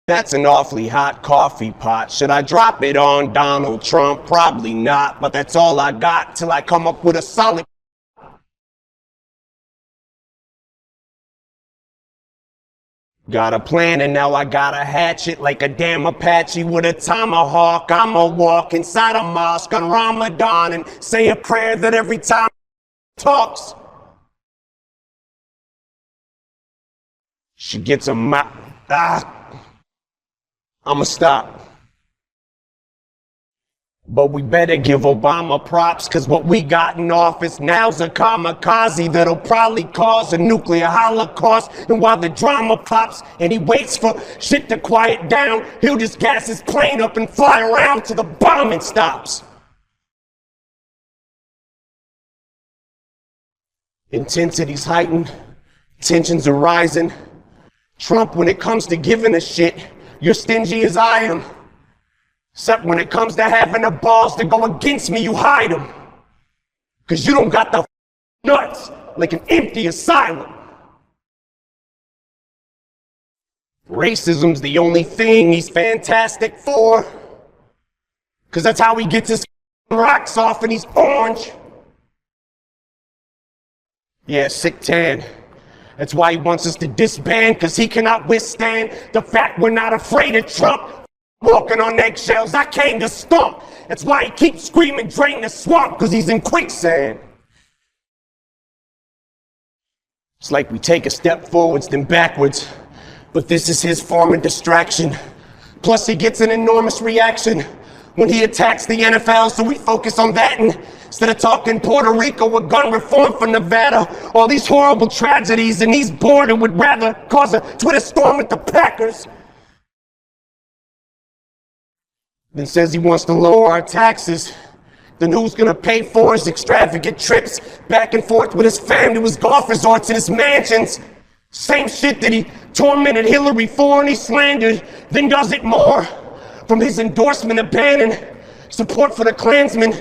That's an awfully hot coffee pot. Should I drop it on Donald Trump? Probably not, but that's all I got till I come up with a solid. Got a plan and now I gotta hatch it like a damn Apache with a tomahawk. I'ma walk inside a mosque on Ramadan and say a prayer that every time talks, she gets a mouth. I'ma stop. But we better give Obama props, cause what we got in office now's a kamikaze that'll probably cause a nuclear holocaust. And while the drama pops and he waits for shit to quiet down, he'll just gas his plane up and fly around till the bombing stops. Intensity's heightened, tensions are rising. Trump, when it comes to giving a shit, you're stingy as I am. Except when it comes to having the balls to go against me, you hide them. Cause you don't got the nuts like an empty asylum. Racism's the only thing he's fantastic for. Cause that's how he gets his rocks off and he's orange. Yeah, sick tan. That's why he wants us to disband, cause he cannot withstand the fact we're not afraid of Trump. Walking on eggshells, I came to stomp. That's why he keeps screaming, drain the swamp, cause he's in quicksand. It's like we take a step forwards, then backwards. But this is his form of distraction. Plus he gets an enormous reaction when he attacks the NFL, so we focus on that. And instead of talking Puerto Rico or gun reform for Nevada, all these horrible tragedies, and he's bored and would rather cause a Twitter storm with the Packers. Then says he wants to lower our taxes. Then who's gonna pay for his extravagant trips back and forth with his fam to his golf resorts and his mansions? Same shit that he tormented Hillary for and he slandered, then does it more. From his endorsement of banning support for the Klansmen,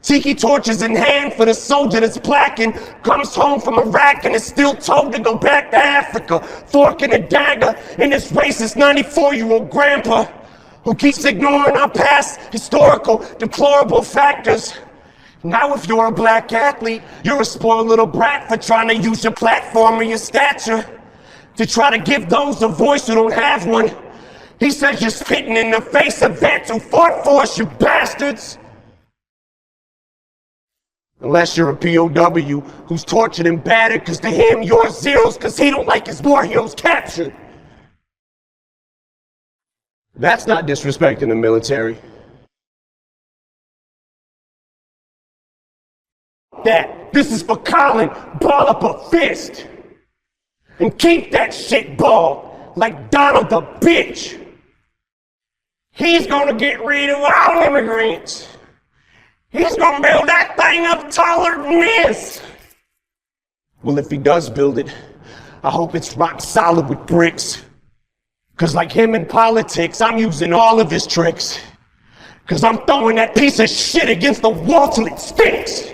tiki torches in hand for the soldier that's black and comes home from Iraq and is still told to go back to Africa, fork and a dagger in this racist 94-year-old grandpa who keeps ignoring our past historical deplorable factors. Now if you're a black athlete, you're a spoiled little brat for trying to use your platform or your stature to try to give those a voice who don't have one. He says you're spitting in the face of vets who fought for us, you bastards. Unless you're a POW who's tortured and battered, cause to him you're zeros cause he don't like his war heroes captured. That's not disrespecting the military. This is for Colin, ball up a fist. And keep that shit balled like Donald the bitch. He's gonna get rid of all immigrants. He's gonna build that thing up taller than this. Well, if he does build it, I hope it's rock solid with bricks. Cause like him in politics, I'm using all of his tricks. Cause I'm throwing that piece of shit against the wall till it stinks.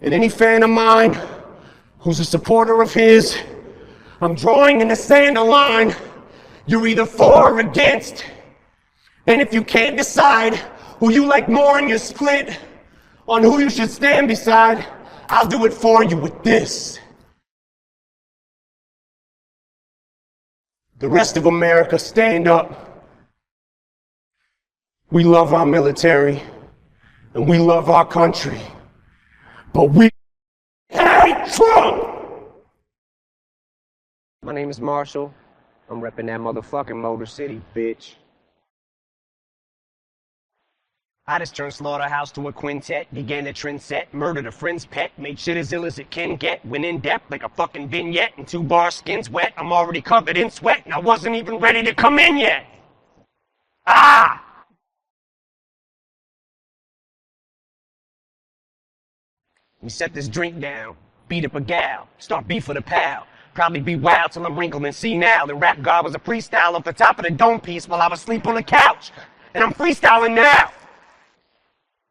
And any fan of mine who's a supporter of his, I'm drawing in the sand a line. You're either for or against. And if you can't decide who you like more and you're split on who you should stand beside, I'll do it for you with this. The rest of America, stand up. We love our military and we love our country, but we hate Trump! My name is Marshall. I'm repping that motherfucking Motor City, bitch. I just turned Slaughterhouse to a quintet, began a trend set, murdered a friend's pet, made shit as ill as it can get, went in depth like a fucking vignette, and 2 bar skins wet, I'm already covered in sweat, and I wasn't even ready to come in yet. Ah! We set this drink down, beat up a gal, start beef with a pal, probably be wild till I'm wrinkled and senile, and rap God was a freestyle off the top of the dome piece while I was asleep on the couch, and I'm freestyling now.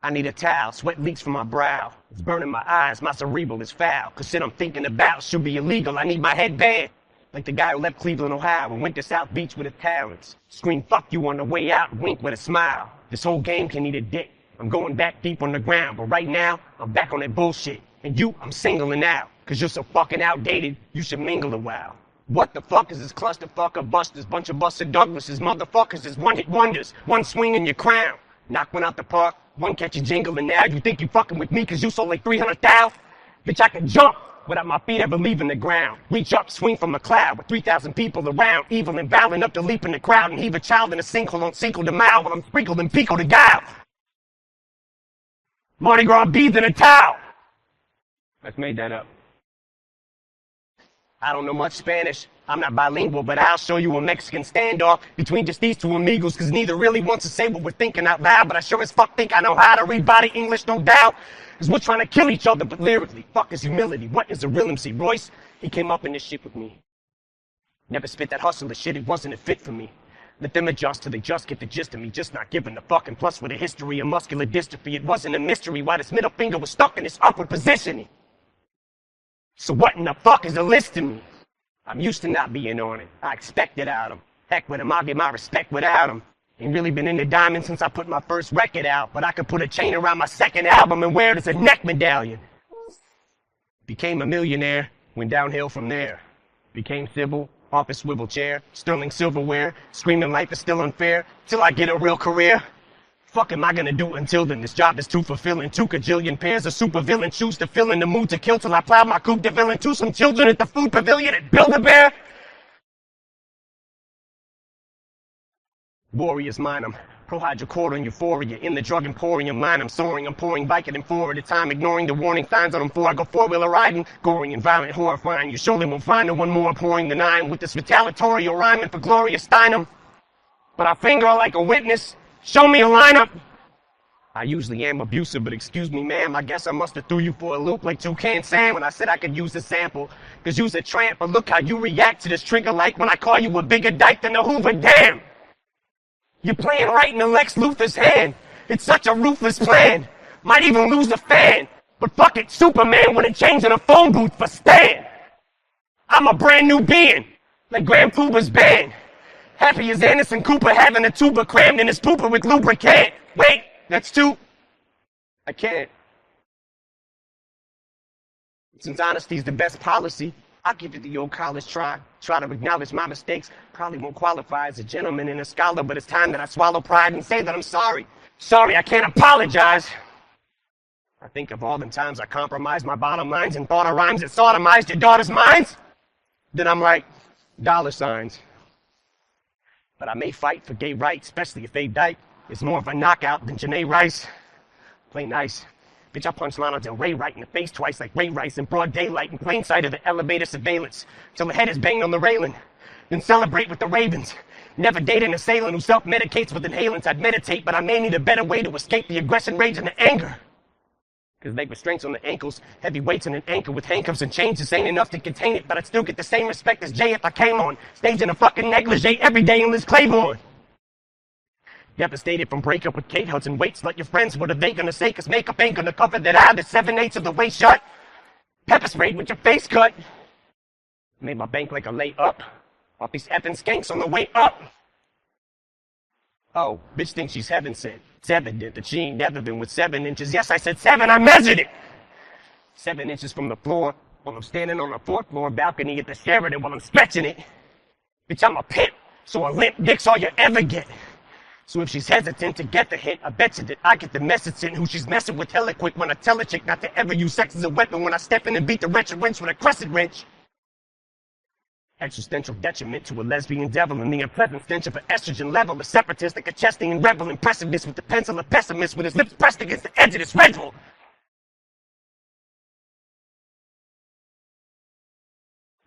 I need a towel, sweat leaks from my brow. It's burning my eyes, my cerebral is foul. Cause shit I'm thinking about should be illegal, I need my head banned. Like the guy who left Cleveland, Ohio, and went to South Beach with his parents. Scream fuck you on the way out, wink with a smile. This whole game can eat a dick. I'm going back deep on the ground, but right now, I'm back on that bullshit. And you, I'm singling out. Cause you're so fucking outdated, you should mingle a while. What the fuck is this clusterfuck of busters? Bunch of busted Douglases, motherfuckers is one-hit wonders. One swing in your crown. Knock one out the park, one catch a jingle, and now you think you fucking with me cause you sold like 300,000? Bitch, I can jump without my feet ever leaving the ground. Reach up, swing from a cloud with 3,000 people around. Evil and violent enough to leap in the crowd and heave a child in a sinkhole on Cinco de Mayo while I'm sprinkled in Pico de Gallo. Mardi Gras beads in a towel. Let's made that up. I don't know much Spanish. I'm not bilingual, but I'll show you a Mexican standoff between just these two amigos, cause neither really wants to say what we're thinking out loud, but I sure as fuck think I know how to read body English, no doubt. Cause we're trying to kill each other, but lyrically, fuck is humility. What is a real MC? Royce, he came up in this shit with me. Never spit that hustler shit, it wasn't a fit for me. Let them adjust till they just get the gist of me, just not giving a fuck. And plus with a history of muscular dystrophy, it wasn't a mystery why this middle finger was stuck in this upward positioning. So what in the fuck is a list to me? I'm used to not being on it. I expect it out of him. Heck with him, I'll get my respect without him. Ain't really been into diamonds since I put my first record out, but I could put a chain around my second album and wear it as a neck medallion. Became a millionaire, went downhill from there. Became civil, office swivel chair, sterling silverware, screaming life is still unfair, till I get a real career. Fuck am I gonna do until then? This job is too fulfilling. 2 kajillion pairs of supervillain shoes to fill in the mood to kill till I plow my coupe de villain to some children at the food pavilion at Build-A-Bear. Warriors mine 'em. Pro-hydrocodone euphoria in the drug emporium line. I'm soaring, I'm pouring, biking and 4 at a time, ignoring the warning signs on them 4. I go 4-wheeler riding, gory and violent, horrifying. You surely won't find no one more pouring than I am with this retaliatory rhyming for Gloria Steinem. But I finger her like a witness. Show me a lineup. I usually am abusive, but excuse me, ma'am, I guess I must have threw you for a loop like Toucan Sam when I said I could use a sample. Cause you's a tramp, but look how you react to this trigger like when I call you a bigger dyke than a Hoover Dam. You're playing right in Lex Luthor's hand. It's such a ruthless plan. Might even lose a fan. But fuck it, Superman wouldn't change in a phone booth for Stan. I'm a brand new being, like Grand Pooba's band. Happy as Anderson Cooper having a tuba crammed in his pooper with lubricant. Wait, that's 2. I can't. Since honesty's the best policy, I'll give it the old college try. Try to acknowledge my mistakes. Probably won't qualify as a gentleman and a scholar, but it's time that I swallow pride and say that I'm sorry. Sorry, I can't apologize. I think of all the times I compromised my bottom lines and thought of rhymes that sodomized your daughter's minds. Then I'm like, $signs. But I may fight for gay rights, especially if they dyke. It's more of a knockout than Janae Rice. Play nice. Bitch, I punched Lana Del Rey right in the face twice like Ray Rice in broad daylight in plain sight of the elevator surveillance. Till the head is banged on the railing. Then celebrate with the Ravens. Never date an assailant who self-medicates with inhalants. I'd meditate, but I may need a better way to escape the aggression, rage, and the anger. Cause leg restraints on the ankles, heavy weights and an anchor with handcuffs and chains just ain't enough to contain it, but I'd still get the same respect as Jay if I came on stage in a fucking negligee every day in Liz Claiborne. Devastated from breakup with Kate Hudson. Wait, let your friends, what are they gonna say? Cause makeup ain't gonna cover that eye that's 7/8 of the way shut. Pepper sprayed with your face cut. Made my bank like a lay up. Off these effing skanks on the way up. Oh, bitch thinks she's heaven sent. It's evident that she ain't never been with 7 inches. Yes, I said 7, I measured it. 7 inches from the floor, while I'm standing on the 4th floor balcony at the Sheraton while I'm stretching it. Bitch, I'm a pimp, so a limp dick's all you ever get. So if she's hesitant to get the hit, I bet you that I get the message in who she's messing with hella quick when I tell a chick not to ever use sex as a weapon when I step in and beat the wretched wrench with a crescent wrench. Existential detriment to a lesbian devil and the unpleasant stench of an estrogen level. A separatist like a chesting and rebel impressiveness with the pencil of pessimist with his lips pressed against the edge of this Red Bull.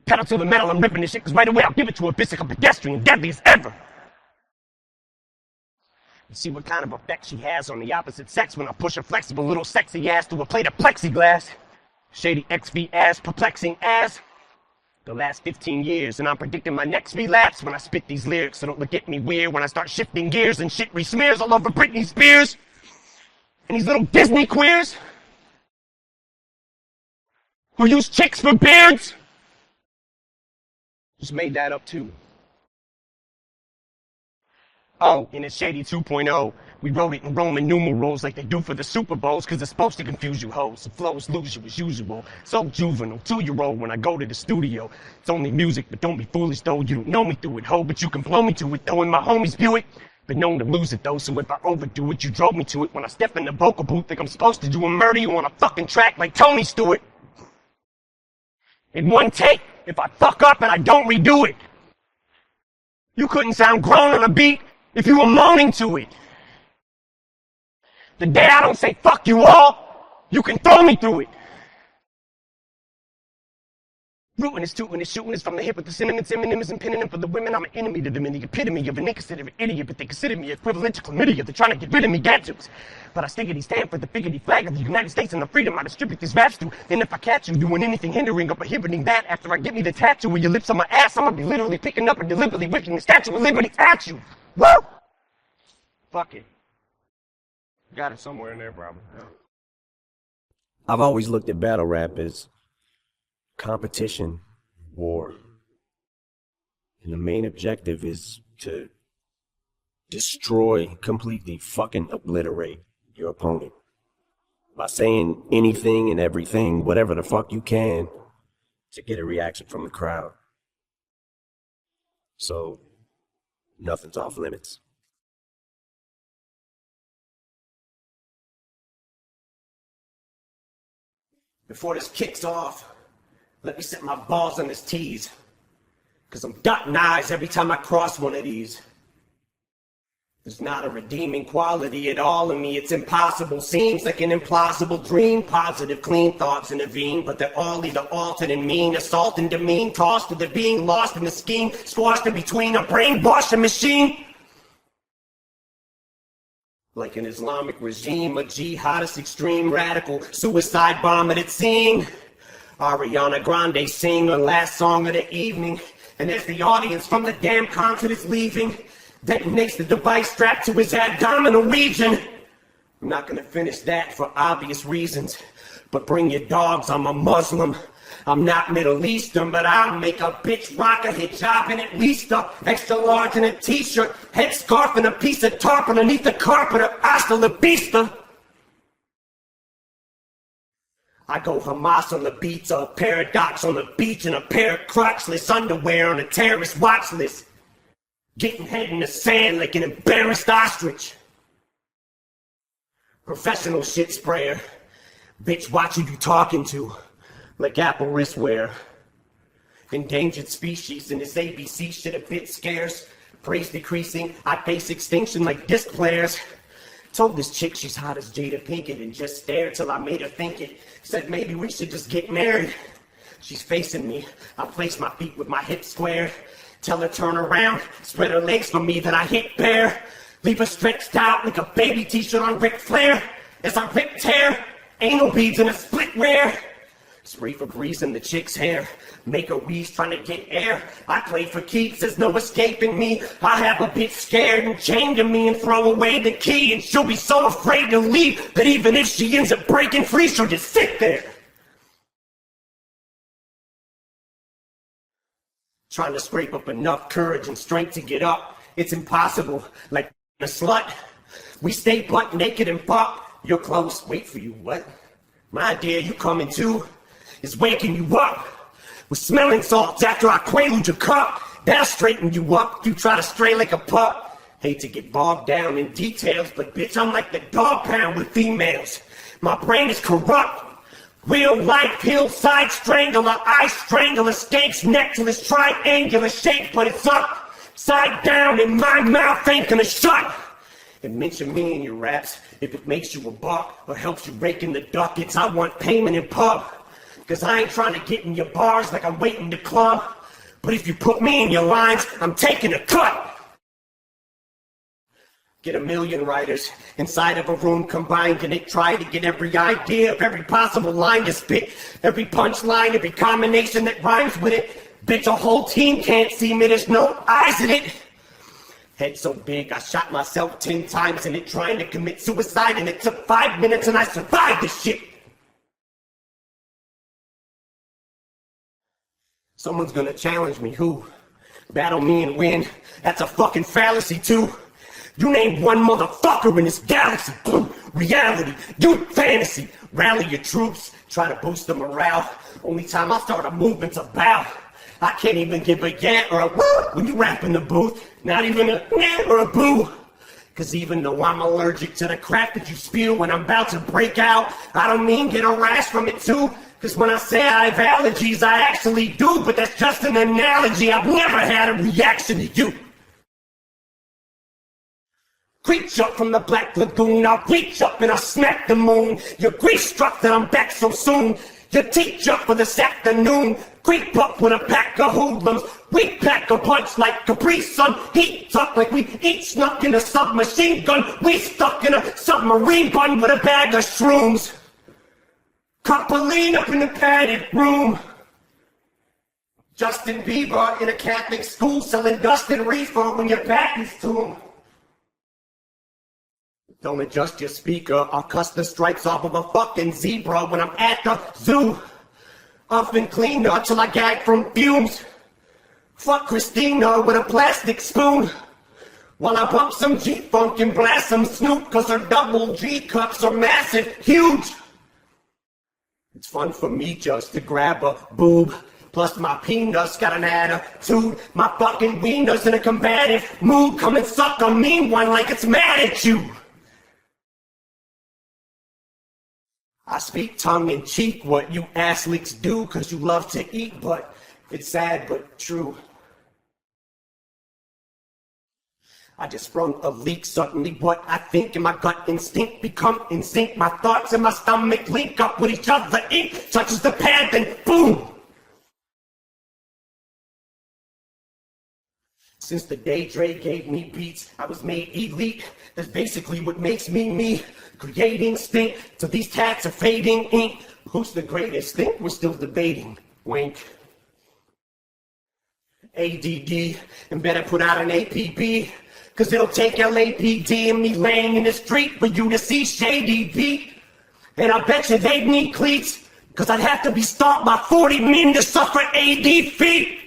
Pedal to the metal, I'm ripping this shit, cause right away I'll give it to a bitch like a pedestrian, deadly as ever. You see what kind of effect she has on the opposite sex when I push her flexible little sexy ass through a plate of plexiglass. Shady XV ass, perplexing ass. The last 15 years, and I'm predicting my next relapse when I spit these lyrics, so don't look at me weird when I start shifting gears and shit re-smears all over Britney Spears. And these little Disney queers who use chicks for beards just made that up too. Oh, in it's Shady 2.0, we wrote it in Roman numerals like they do for the Super Bowls, cause it's supposed to confuse you hoes. The flows lose you as usual. So juvenile, 2-year-old when I go to the studio. It's only music, but don't be foolish though. You don't know me through it, ho, but you can blow me to it though, and my homies view it. Been known to lose it though, so if I overdo it, you drove me to it. When I step in the vocal booth, think I'm supposed to do a murder you on a fucking track like Tony Stewart. In one take, if I fuck up and I don't redo it. You couldn't sound grown on a beat if you were moaning to it. The day I don't say fuck you all, you can throw me through it. Rootin' is tootin' is shootin' is from the hip with the sentiments, eminem is pinning them for the women. I'm an enemy to them and the epitome of an inconsiderate idiot, but they consider me equivalent to chlamydia. They're trying to get rid of me, gadzooks. But I stickity stand for the figgity flag of the United States and the freedom I distribute these raps to. And if I catch you doing anything hindering or prohibiting that, after I get me the tattoo with your lips on my ass, I'm gonna be literally picking up and deliberately wicking the Statue of Liberty at you. Woo! Fuck it. Got it somewhere in there, probably. I've always looked at battle rap as competition, war. And the main objective is to destroy, completely fucking obliterate your opponent. By saying anything and everything, whatever the fuck you can, to get a reaction from the crowd. So, nothing's off limits. Before this kicks off, let me set my balls on this tease. Cause I'm dotting eyes every time I cross one of these. There's not a redeeming quality at all in me, it's impossible. Seems like an implausible dream. Positive, clean thoughts intervene, but they're all either altered and mean, assault and demean, tossed to the being lost in the scheme, squashed in between a brainwashing machine. Like an Islamic regime, a jihadist extreme radical suicide bomb at its scene. Ariana Grande sing her last song of the evening, and as the audience from the damn concert is leaving, detonates the device strapped to his abdominal region. I'm not gonna finish that for obvious reasons, but bring your dogs, I'm a Muslim. I'm not Middle Eastern, but I'll make a bitch rock a hijab and at least a extra large in a t-shirt, headscarf and a piece of tarp underneath the carpet of hasta la vista. I go Hamas on the beats, a paradox on the beach, and a pair of crotchless underwear on a terrorist watch list. Getting head in the sand like an embarrassed ostrich. Professional shit sprayer. Bitch, watch who you talking to. Like Apple wristwear. Endangered species in this ABC shit a bit scarce. Praise decreasing, I face extinction like disc players. Told this chick she's hot as Jada Pinkett and just stared till I made her think it. Said maybe we should just get married. She's facing me, I place my feet with my hips squared. Tell her turn around, spread her legs for me, then I hit bare. Leave her stretched out like a baby t-shirt on Ric Flair. As I rip tear, anal beads in a split rare. Spray Febreze in the chick's hair, make her wheeze trying to get air. I play for keeps, there's no escaping me. I have a bitch scared and chained to me and throw away the key. And she'll be so afraid to leave that even if she ends up breaking free, she'll just sit there. Trying to scrape up enough courage and strength to get up. It's impossible, like a slut. We stay butt naked and fuck. Your clothes wait for you, what? My idea, you coming too? Is waking you up with smelling salts after I quaalude your cup. That'll straighten you up. You try to stray like a pup. Hate to get bogged down in details, but bitch, I'm like the dog pound with females. My brain is corrupt. Real life hillside strangler, I strangle escapes neck till it's triangular shape, but it's upside down and my mouth ain't gonna shut. And mention me in your raps if it makes you a buck or helps you rake in the ducats. I want payment in pub. Cause I ain't trying to get in your bars like I'm waiting to club. But if you put me in your lines, I'm taking a cut. Get a million writers inside of a room combined, and they try to get every idea of every possible line to spit. Every punchline, every combination that rhymes with it. Bitch, a whole team can't see me, there's no eyes in it. Head so big, I shot myself 10 times in it, trying to commit suicide, and it took 5 minutes and I survived this shit. Someone's gonna challenge me, who? Battle me and win, that's a fucking fallacy too. You name one motherfucker in this galaxy, boom, reality, you fantasy. Rally your troops, try to boost the morale. Only time I start a movement's a bow. I can't even give a yeah or a woo when you rap in the booth. Not even a yeah or a boo. Cause even though I'm allergic to the crap that you spew when I'm about to break out, I don't mean get a rash from it too. Cause when I say I have allergies, I actually do. But that's just an analogy, I've never had a reaction to you. Reach up from the black lagoon, I'll reach up and I'll smack the moon. You're grief-struck that I'm back so soon. You teach up for this afternoon. Creep up with a pack of hoodlums. We pack a punch like Capri Sun. Heat up like we each snuck in a submachine gun. We stuck in a submarine bun with a bag of shrooms. Copperline up in the padded room. Justin Bieber in a Catholic school selling dust and reefer when your back is to him. Don't adjust your speaker, I'll cuss the stripes off of a fucking zebra when I'm at the zoo. Often cleaner till I gag from fumes. Fuck Christina with a plastic spoon. While I bump some G-Funk and blast some Snoop, cause her double G cups are massive, huge. It's fun for me just to grab a boob. Plus my peanuts got an attitude. My fucking wiener's in a combative mood. Come and suck a mean one like it's mad at you. I speak tongue-in-cheek what you ass-licks do, cause you love to eat, but it's sad but true. I just sprung a leak, suddenly what I think and my gut instinct become in sync. My thoughts and my stomach link up with each other. Ink touches the pad, then boom! Since the day Dre gave me beats, I was made elite. That's basically what makes me me. Creating stink till these tats are fading ink. Who's the greatest? Think we're still debating. Wink. ADD, and better put out an APB. Cause it'll take LAPD and me laying in the street for you to see Shady beat. And I bet you they'd need cleats. Cause I'd have to be stomped by 40 men to suffer AD feet.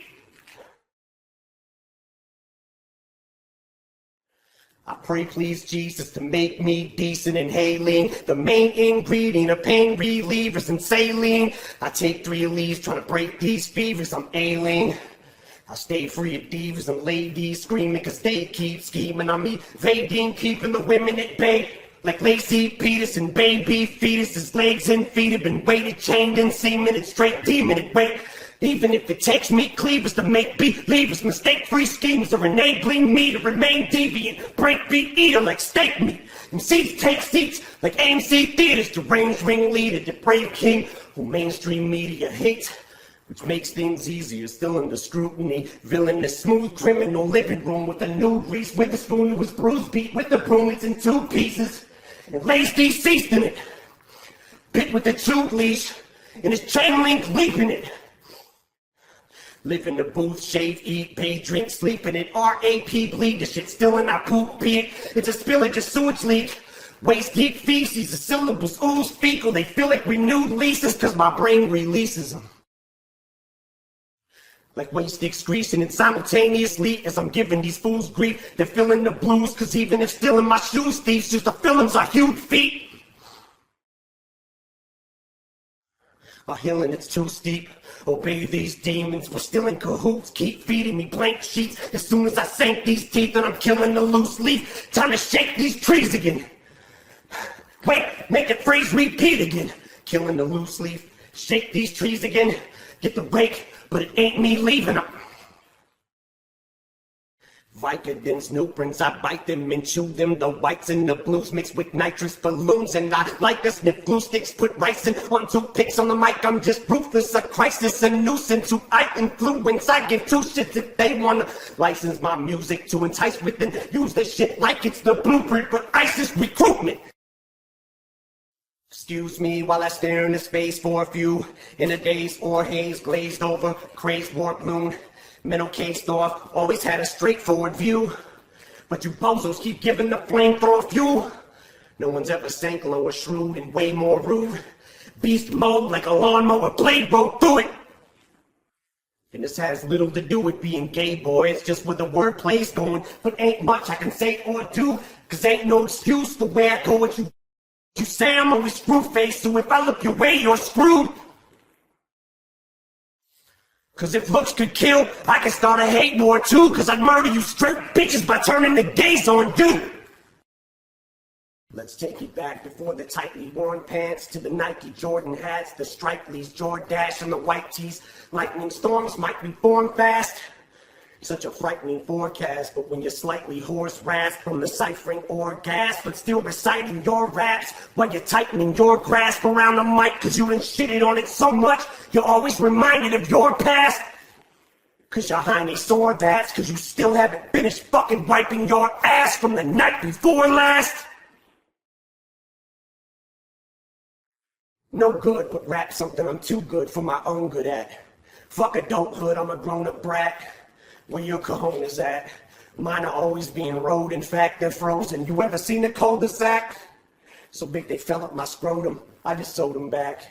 I pray please Jesus to make me decent inhaling. The main ingredient of pain relievers and saline. I take 3 leaves trying to break these fevers, I'm ailing. I stay free of divas and ladies screaming cause they keep scheming on me. Evading, keeping the women at bay. Like Lacey Peterson, baby fetuses, legs and feet have been weighted, chained and semen, it's straight demon at weight. Even if it takes me cleavers to make believers, mistake-free schemes are enabling me to remain deviant, breakbeat eater like steak meat. MCs take seats like AMC theaters, deranged ringleader, depraved king who mainstream media hates, which makes things easier, still under scrutiny. Villainous, smooth criminal living room with a new Reese Witherspoon who was bruised, beat with the broom, it's in 2 pieces, and lays deceased in it. Bit with a chewed leash, and his chain link leaping it. Live in the booth, shave, eat, pay, drink, sleep in it. RAP, bleed, the shit still in our poop pit. It's a spillage, a sewage leak. Waste, geek, feces, the syllables ooze fecal. They feel like renewed leases, cause my brain releases them. Like waste excretion, and simultaneously as I'm giving these fools grief, they're feeling the blues, cause even if still in my shoes, thieves just the feelings are huge feet. A hill and it's too steep. Obey these demons, we're still in cahoots. Keep feeding me blank sheets. As soon as I sink these teeth and I'm killing the loose leaf. Time to shake these trees again. Wait, make it freeze, repeat again. Killing the loose leaf, shake these trees again. Get the rake, but it ain't me leaving them. Vicodin snoopers, I bite them and chew them. The whites and the blues mixed with nitrous balloons. And I like to sniff glue sticks, put rice in on toothpicks on the mic. I'm just ruthless, a crisis, a nuisance who I influence. I give 2 shits if they wanna license my music to entice with and use this shit like it's the blueprint for ISIS recruitment. Excuse me while I stare into space for a few. In a daze or haze, glazed over, crazed warp moon. Mental cased off, always had a straightforward view. But you bozos keep giving the flamethrower fuel. No one's ever sank lower, shrewd and way more rude. Beast mode like a lawnmower blade rode through it. And this has little to do with being gay, boy. It's just where the wordplay's going. But ain't much I can say or do, cause ain't no excuse for where I go with you. You say I'm always screw-faced, so if I look your way, you're screwed. Cause if looks could kill, I can start a hate war too. Cause I'd murder you straight bitches by turning the gays on you. Let's take it back before the tightly worn pants, to the Nike Jordan hats, the Stripeleys, Jordache, and the white tees. Lightning storms might be formed fast. Such a frightening forecast, but when you're slightly hoarse, rasp from the ciphering or gas, but still reciting your raps while you're tightening your grasp around the mic, cause you done shitted on it so much, you're always reminded of your past. Cause your hiney sore that's cause you still haven't finished fucking wiping your ass from the night before last. No good, but rap something I'm too good for my own good at. Fuck adulthood, I'm a grown-up brat. Where your cojones at? Mine are always being rode, in fact they're frozen. You ever seen a cul-de-sac? So big they fell up my scrotum, I just sewed them back.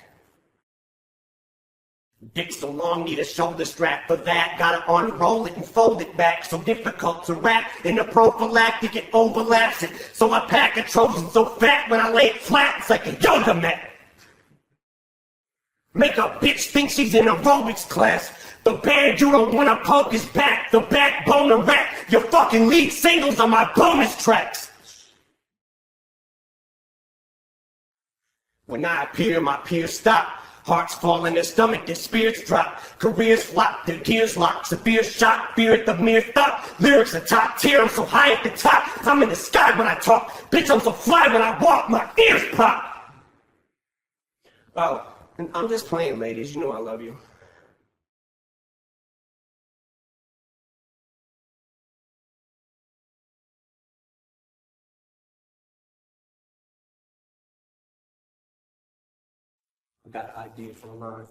Dick so long, need a shoulder strap for that. Gotta unroll it and fold it back. So difficult to rap, in the prophylactic it overlaps it. So I pack a Trojan so fat when I lay it flat, it's like a yoga mat. Make a bitch think she's in aerobics class. The band you don't wanna poke is back. The backbone of rap. Your fucking lead singles on my bonus tracks. When I appear, my peers stop. Hearts fall in their stomach, their spirits drop. Careers flop, their gears lock. Severe shock, fear at the mere thought. Lyrics are top tier, I'm so high at the top. I'm in the sky when I talk. Bitch, I'm so fly when I walk, my ears pop. Oh, and I'm just playing, ladies. You know I love you. I got an idea for a line.